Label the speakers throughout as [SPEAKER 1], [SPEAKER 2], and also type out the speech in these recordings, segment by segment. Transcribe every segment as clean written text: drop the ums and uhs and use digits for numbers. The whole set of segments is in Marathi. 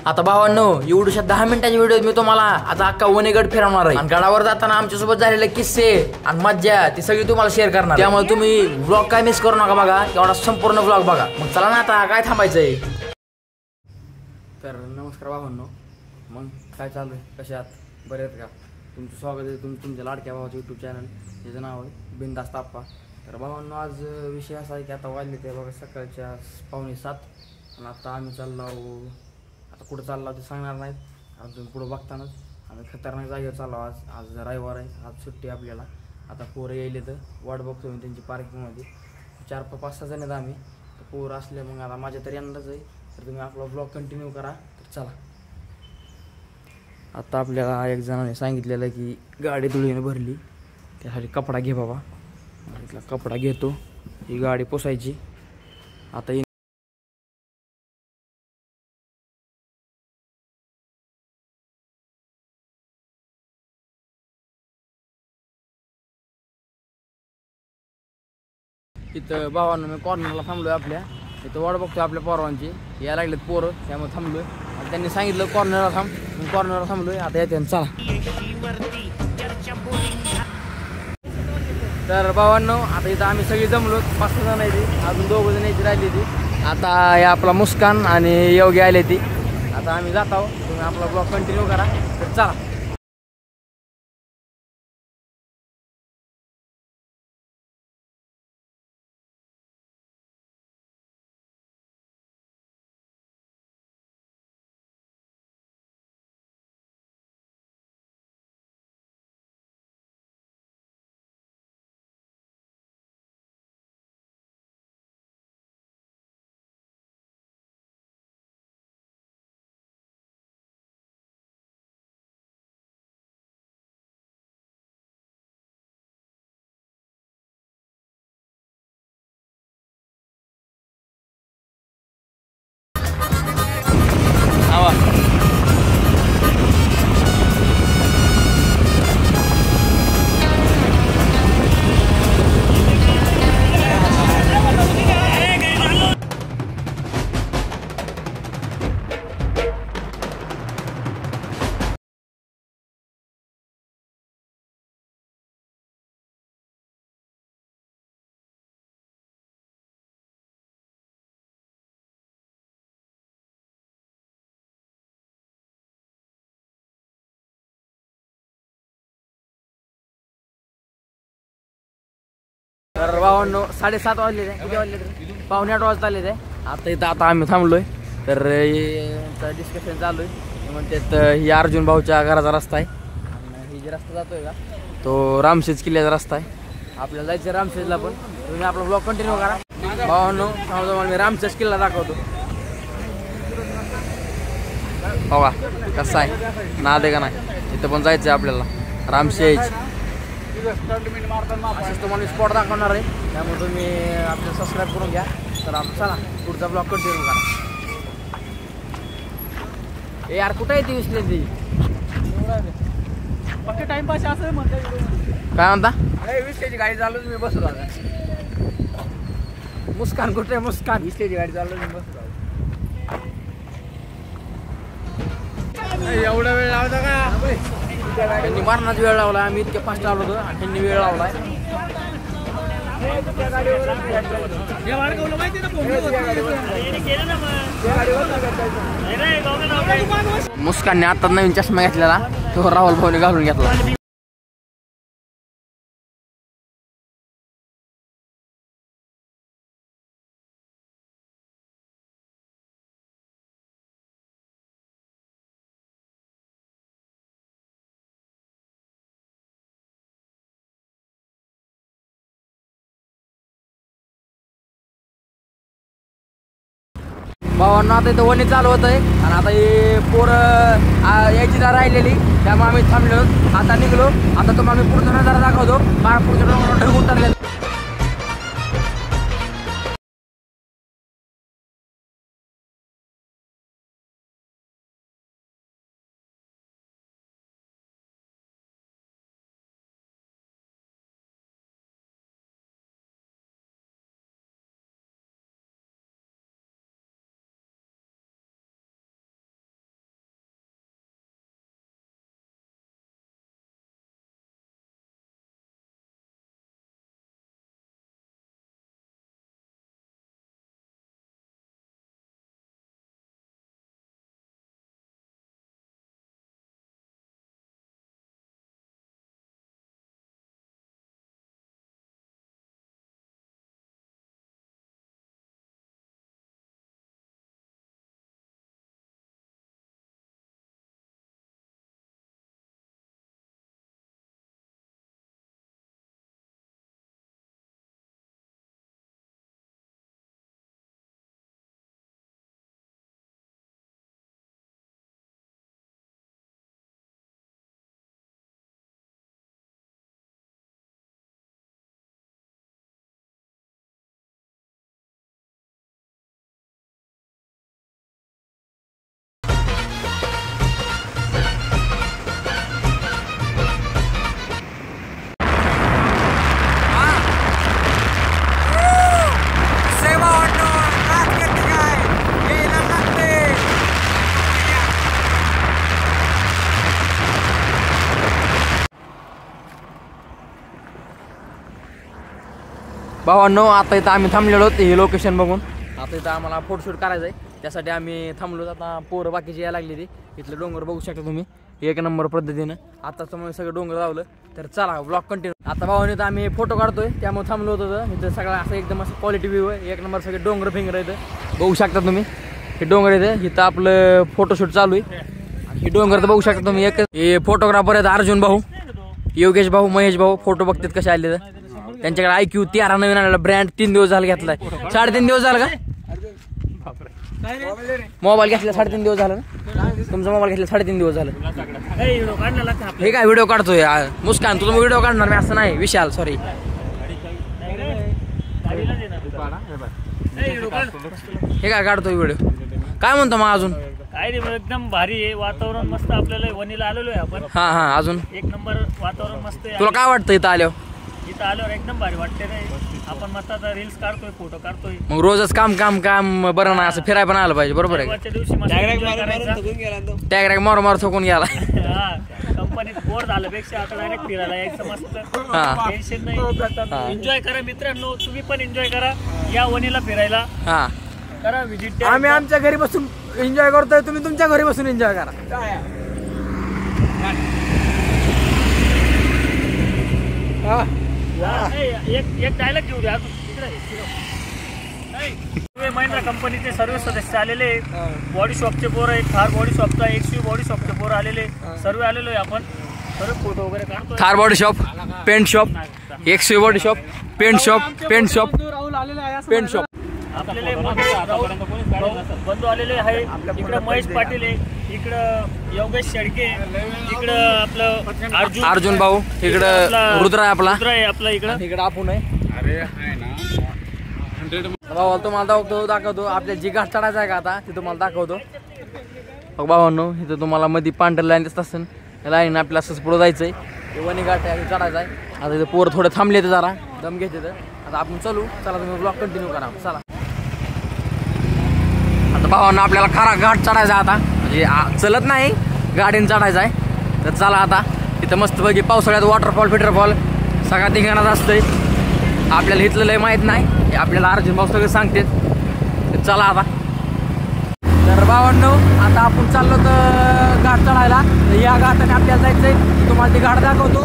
[SPEAKER 1] आता भावांनो, एवढ्या 10 मिनिटाच्या व्हिडिओत मी तुम्हाला आता अख्खा वनेगड फिरवणार आहे आणि गडावर जाताना आमच्यासोबत झालेले किस्से आणि मज्जा ती सगळी तुम्हाला शेअर करणार. त्यामुळे तुम्ही व्लॉग काय मिस करू नका बघा, एवढा संपूर्ण व्लॉग बघा. मग चला ना, आता काय थांबायचंय. तर नमस्कार भावांनो, मग काय चालू आहे, कसे आहात, बरे आहेत का? तुमचं स्वागत आहे तुमच्या लाडक्या भावाचं यूट्यूब चॅनल, ज्याचं नाव आहे बिनधास्त आप्पा. तर भावांनो, आज विषय असा आहे की आता वाजले ते बघा सकाळच्या 6:45 आणि आता आम्ही चाललो. आता कुठं चाललो ते सांगणार नाहीत, अजून पुढं बघतानाच आम्ही खतरनाक जागेवर चाललो. आज रविवार आहे, आज सुट्टी आपल्याला. आता पोरं यायले तर वाट बघतो मी त्यांची पार्किंगमध्ये. 4-5-6 जण आहेत आम्ही. तर पोरं असले मग आता माझ्या तरी येणारच आहे. तर तुम्ही आपला ब्लॉग कंटिन्यू करा. तर चला, आता आपल्याला एक जणाने सांगितलेलं की गाडी धुळीने भरली, त्यासाठी कपडा घे बाबा. इथला कपडा घेतो, ही गाडी पुसायची. आता इथं भावांनो मी कॉर्नरला थांबलोय. आपल्या इथं वाट बघतोय आपल्या पोरांची, यायला लागलेत पोरं, त्यामुळे थांबलोय. आणि त्यांनी सांगितलं कॉर्नरला थांब, मी कॉर्नरला थांबलोय. आता येते, चला. तर भावांनो, आता इथं आम्ही सगळी जमलो, 5-6 जण आहे ती, अजून 2 जण यायची राहिली ती. आता हे आपला मुस्कान आणि योगी आले ती. आता आम्ही जात आहोत, तुम्ही आपला ब्लॉग कंटिन्यू करा. तर चला. तर भावांनो, 7:30 वाजले ते, किती वाजले तर 7:45 वाजता आले ते. आता आम्ही थांबलोय. तर डिस्कशन चालू आहे. म्हणतात ही अर्जुन भाऊच्या घराचा रस्ता आहे आणि ही जे रस्ता जातोय का, तो रामशेज किल्ल्याचा रस्ता आहे. आपल्याला जायचं रामशेजला, पण तुम्ही आपला ब्लॉग कंटिन्यू करा. भावांनो, समजा मी रामशेज किल्ला दाखवतो. बघा कसा आहे, नाद आहे का नाही. इथं पण जायचं आहे आपल्याला, रामशेज. असेच तुम्हाला स्पॉट दाखवणार आहे, त्यामुळे तुम्ही आपल्याला सबस्क्राईब करून घ्या. तर चला, पुढचा ब्लॉग कंटिन्यू करा. ए यार, कुठं आहे ती विसले ती पक्के टाइमपास असं म्हणता. काय म्हणता? विसल्याची गाडी चालू मी बसलो. आता मुस्कान कुठे आहे? मुस्कान विसल्याची गाडी चालू मी बसलो. एवढा वेळ लावता का? त्यांनी मारण्याचा वेळ लावला, आम्ही इतके फास्ट आलो होतो आणि त्यांनी वेळ लावलाय. मुस्कानने आता नवीन चष्मा घेतलेला, तो राहुल भाऊने घालून घेतला. भावांना आता इथं वणी चालू होत आहे आणि आता हे पोरं यायची राहिलेली, त्यामुळे आम्ही थांबलो. आता निघलो. आता तुम्हाला मी पुढचा नजारा दाखवतो. पुढच्या उतरले. भावांनो आता इथं आम्ही थांबलेलो हे लोकेशन बघून. आता इथं आम्हाला फोटोशूट करायचं आहे, त्यासाठी आम्ही थांबलो. आता पोरं बाकीची यायला लागली ती. इथलं डोंगर बघू शकता तुम्ही एक नंबर पद्धतीनं. आता समोर सगळं डोंगर लावलं. तर चला ब्लॉग कंटिन्यू. आता भावांनो इथं आम्ही फोटो काढतोय, त्यामुळे थांबलो होतो. इथं सगळं असं एकदम असं क्वालिटी व्ह्यू आहे, एक नंबर. सगळे डोंगर फिंगर इथं बघू शकता तुम्ही. हे डोंगर इथं इथं आपलं फोटोशूट चालू आहे. आणि हे डोंगर तर बघू शकता तुम्ही. एक हे फोटोग्राफर आहेत अर्जुन भाऊ, योगेश भाऊ, महेश भाऊ. फोटो बघतात कसे आले तर. त्यांच्याकडे IQ 13 नवीन आलेला ब्रँड 3 दिवस झाला घेतलाय. 3.5 दिवस झालं का मोबाईल घेतला? 3.5 दिवस झालं ना तुमचा मोबाईल घेतला? 3.5 दिवस झालं. हे काय व्हिडिओ काढतोय मुस्कान? तुझा व्हिडिओ काढणार मी असं नाही. विशाल सॉरी. हे काय काढतोय व्हिडिओ? काय म्हणतो मग अजून?
[SPEAKER 2] काय रे एकदम भारी आहे वातावरण, मस्त. आपल्याला वणीला आलेलो आहे आपण.
[SPEAKER 1] हा अजून
[SPEAKER 2] एक नंबर वातावरण मस्त आहे.
[SPEAKER 1] तुला काय वाटतं इथं आल्यावर?
[SPEAKER 2] इथं आल्यावर एकदम भारी वाटते रे. आपण मस्त आता रील्स काढतोय, फोटो काढतोय.
[SPEAKER 1] मग रोजच काम बरं नाही, असं फिरायला पण आलं पाहिजे. बरोबर आहे.
[SPEAKER 2] शेवटच्या दिवशी मस्त enjoy करायचा.
[SPEAKER 1] टॅग मार थोकून गेला.
[SPEAKER 2] कंपनीत बोर झाल्यापेक्षा आता डायरेक्ट फिरायला यायचं मस्त. टेन्शन नाही. एन्जॉय करा मित्रांनो, तुम्ही पण एन्जॉय करा. या वणीला फिरायला करा विजिट.
[SPEAKER 1] आम्ही आमच्या घरी बसून एन्जॉय करतोय, तुम्ही तुमच्या घरी बसून एन्जॉय करा.
[SPEAKER 2] एक डायलॉग घेऊ द्या. महिंद्रा कंपनीचे सर्व सदस्य आलेले, बॉडी शॉपचे पोर, एक थार बॉडी शॉपचा, XUV बॉडी शॉपचे पोर आलेले, सर्व आलेलो आहे. आपण सर्व फोटो वगैरे काढतो. Thar body shop, paint shop, XUV body shop, paint shop, paint shop. आपल्याला बंधू आलेले आहे. इकडं महेश पाटील आहे, इकडं योगेश शेडके, इकडं आपलं
[SPEAKER 1] अर्जुन भाऊ, इकडं रुद्र आहे आपला.
[SPEAKER 2] इकडं
[SPEAKER 1] आपण आहे. भाऊ तुम्हाला दाखवतो आपल्या जी घाट चढायचा आहे का आता ते तुम्हाला दाखवतो. बघ भावांनो, इथं तुम्हाला मध्ये पांढर लाईन दिसत असेल. या लाईन आपल्याला असंच पुढं जायचंय. वणी घाट आहे, चढायचं आहे. आता इथं पोरं थोडं थांबले जरा दम घेते. आता आपण चला तुम्ही ब्लॉग कंटिन्यू करा. चला आता भावांनो आपल्याला खरा घाट चढायचा आता, म्हणजे चलत नाही गाडीने चढायचा आहे. तर चला आता इथं मस्त पैकी पावसाळ्यात वॉटरफॉल फिटरफॉल सगळ्या ठिकाणात असतंय. आपल्याला इथलं लय माहीत नाही, हे आपल्याला अर्जुन भाऊ सगळं सांगते. तर चला आता. तर भावांनो आता आपण चाललो तर घाट चढायला. तर या घाटाने आपल्याला जायचंय. तुम्हाला ती घाट दाखवतो.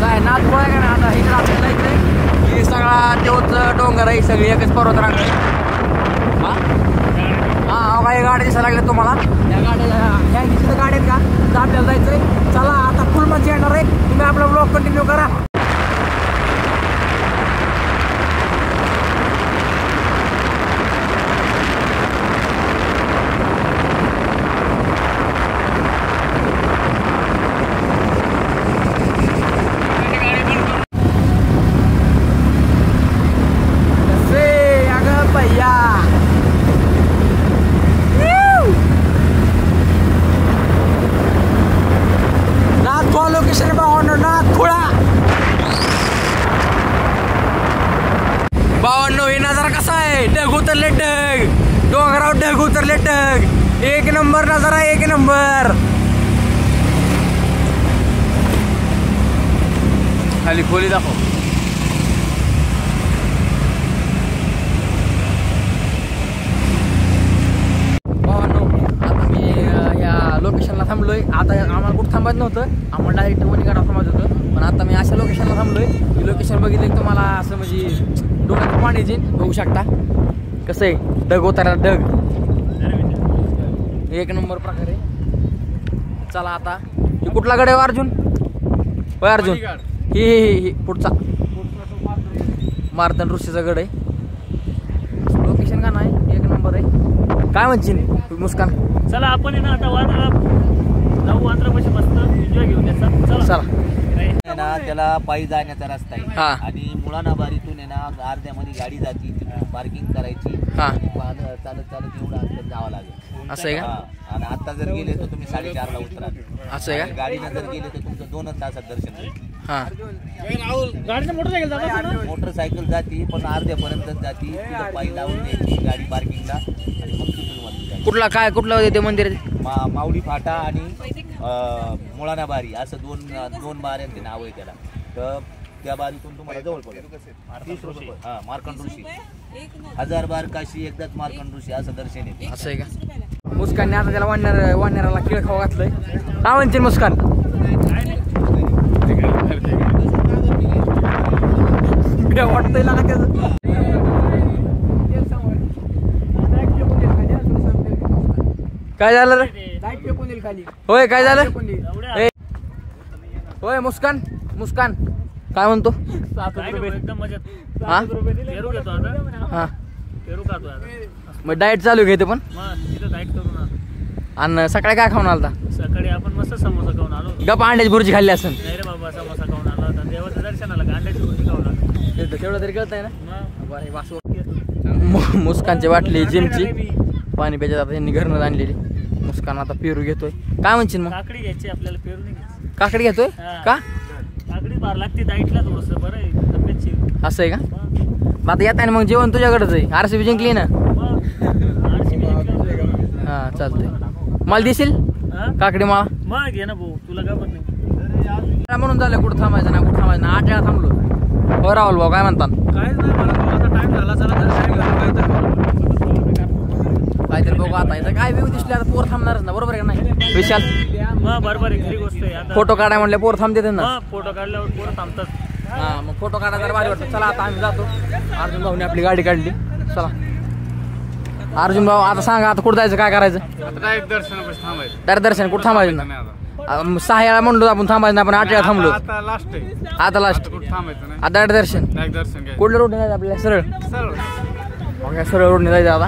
[SPEAKER 1] काय नाथ गोळा का ना. आता इकडे आपल्याला जायचंय. हे सगळा तेवच डोंगर आहे, सगळी एकच पर्वत रांग आहे. हा काही गाड्या दिसायला लागल्या तुम्हाला. या गाड्या ह्या तिथं गाड्या आहेत का? तर आपल्याला जायचंय. चला आता फुल मजा येणार आहे. तुम्ही आपला ब्लॉग कंटिन्यू करा. भावांनो हे नजारा कसा आहे? ढग उतरले, ढग डोंगरावर ढग उतरले, ढग. एक नंबर नजारा, एक नंबर. खाली खोली दाखव. भावांनो आता मी या लोकेशनला थांबलोय. आता आम्हाला कुठं थांबायचं नव्हतं, आम्हाला डायरेक्ट वणीगडा थांबायचं होतं. पण आता मी अशा लोकेशनला थांबलोय. ही लोकेशन बघितलं की तुम्हाला असं म्हणजे डोळ्यात पाणी येईल. बघू शकता कसं आहे ढग उतरला, ढग. एक नंबर प्रकारे. चला आता हे कुठला गड आहे अर्जुन? होय अर्जुन, ही पुढचा मार्तंड ऋषीचा गड आहे. लोकेशन का नाही एक नंबर आहे. काय म्हणशील मुस्कान?
[SPEAKER 2] चला आपण ना आता वांद्रापाशी मस्त एन्जॉय घेऊन त्याचा. चला
[SPEAKER 3] ना त्याला पायी जाण्याचा रस्ता आहे. आणि मुळानाबारीतून आहे ना अर्ध्यामध्ये गाडी जाती, पार्किंग करायची, चालत चालत एवढं अंतर जावं लागेल.
[SPEAKER 1] असं आहे का?
[SPEAKER 3] आणि आता जर गेले तर तुम्ही 4:30 ला उतरा.
[SPEAKER 1] असं आहे का?
[SPEAKER 3] गाडीनं जर गेले तर तुमचं 2 तासात दर्शन होईल.
[SPEAKER 2] गाडीने
[SPEAKER 3] मोटरसायकल जाती पण अर्ध्यापर्यंत जाती. तिथं पायी लावून द्यायची गाडी पार्किंगला आणि मग तिथून वरती.
[SPEAKER 1] कुठलं ते मंदिर?
[SPEAKER 3] माऊली फाटा आणि मुळानाबारी असं दोन बाऱ्यांचे नाव आहे त्याला. तर त्या बारीतून तुम्हाला जवळ पडेल 30 रुपये. हा मार्कंड ऋषी 1000 बार काशी एकदाच मार्कंड ऋषी असं दर्शन येते.
[SPEAKER 1] असं आहे का? मुस्कानने आता त्याला वाढणाऱ्याला केळ खाऊ घातलंय. काय म्हणते मुस्कान? वाटतंय ना त्याचं. काय झालं रे? होय काय झालं? होय मुस्कान मुस्कान काय म्हणतो?
[SPEAKER 2] एकदम मजेत.
[SPEAKER 1] हा
[SPEAKER 2] पेरू घेतो आता.
[SPEAKER 1] हा
[SPEAKER 2] पेरू खातो आता.
[SPEAKER 1] मग डाएट चालू घेते पण.
[SPEAKER 2] मग तिथं डाएट करून आलो.
[SPEAKER 1] आणि सकाळी काय खाऊन आलता?
[SPEAKER 2] सकाळी आपण मस्त समोसा खाऊन आलो.
[SPEAKER 1] गप अंड्याची भुर्जी खाल्ली असेल.
[SPEAKER 2] नाही रे बाबा समोसा खाऊन आलो होता. देवाच्या दर्शनाला अंड्याची भुर्जी खाऊन आलो.
[SPEAKER 1] तेवढं तरी कळतंय ना.
[SPEAKER 2] मग
[SPEAKER 1] मुस्कानची वाटली जिमची पाणी प्यायच्यात आता यांनी घरनं आणलेली. मुस्कान आता पेरू घेतोय. काय म्हणशील मग?
[SPEAKER 2] काकडी घ्यायची आपल्याला, पेरू नाही घ्यायची.
[SPEAKER 1] काकडी घेतोय
[SPEAKER 2] हा.
[SPEAKER 1] का?
[SPEAKER 2] काकडी बार लागते डाईटला थोडस बरं आहे तब्येतची.
[SPEAKER 1] असं आहे का? मग आता येताना मग जेवण तुझ्याकडेच आहे. RCB जिंकली ना. हा चालतंय. मला देशील काकडी मला?
[SPEAKER 2] मग घे ना भाऊ, तुला का पण नाही
[SPEAKER 1] म्हणून झालं कुठं थांबायचं ना कुठं थांबायचं ना. 8 वेळा थांबलो. हो राहुल भाऊ काय म्हणतात?
[SPEAKER 2] काय नाही मला आता टाइम झाला. चला
[SPEAKER 1] काहीतरी बघू आता. इथं काय व्यू दिसले आता पोर थांबणारच ना. बरोबर आहे का नाही विशाल?
[SPEAKER 2] मग बरोबर आहे, खरी गोष्ट आहे. आता
[SPEAKER 1] फोटो काढाय म्हणले पोर थांबते ना.
[SPEAKER 2] मग फोटो काढल्यावर पोरं थांबतात.
[SPEAKER 1] हा मग फोटो काढायला जरा भारी वाटतं. चला आता आम्ही जातो. अर्जुन भाऊने आपली गाडी काढली. चला अर्जुन भाऊ आता सांगा आता कुठं जायचं काय करायचं?
[SPEAKER 4] डायरेक्ट दर्शनापाशी थांबायचं.
[SPEAKER 1] डायरेक्ट दर्शन कुठं थांबायचं ना? 6 वेळा म्हणलो आपण थांबायचं ना. आपण 8 वेळा थांबलो.
[SPEAKER 4] आता लास्ट आहे.
[SPEAKER 1] आता लास्ट
[SPEAKER 4] कुठं थांबायचं नाही.
[SPEAKER 1] आता डायरेक्ट दर्शन.
[SPEAKER 4] डायरेक्ट दर्शन घ्यायचं.
[SPEAKER 1] कुठल्या रोडने जायचं आपल्याला? सरळ
[SPEAKER 4] सरळ.
[SPEAKER 1] सरळ रोडने जायचं आता.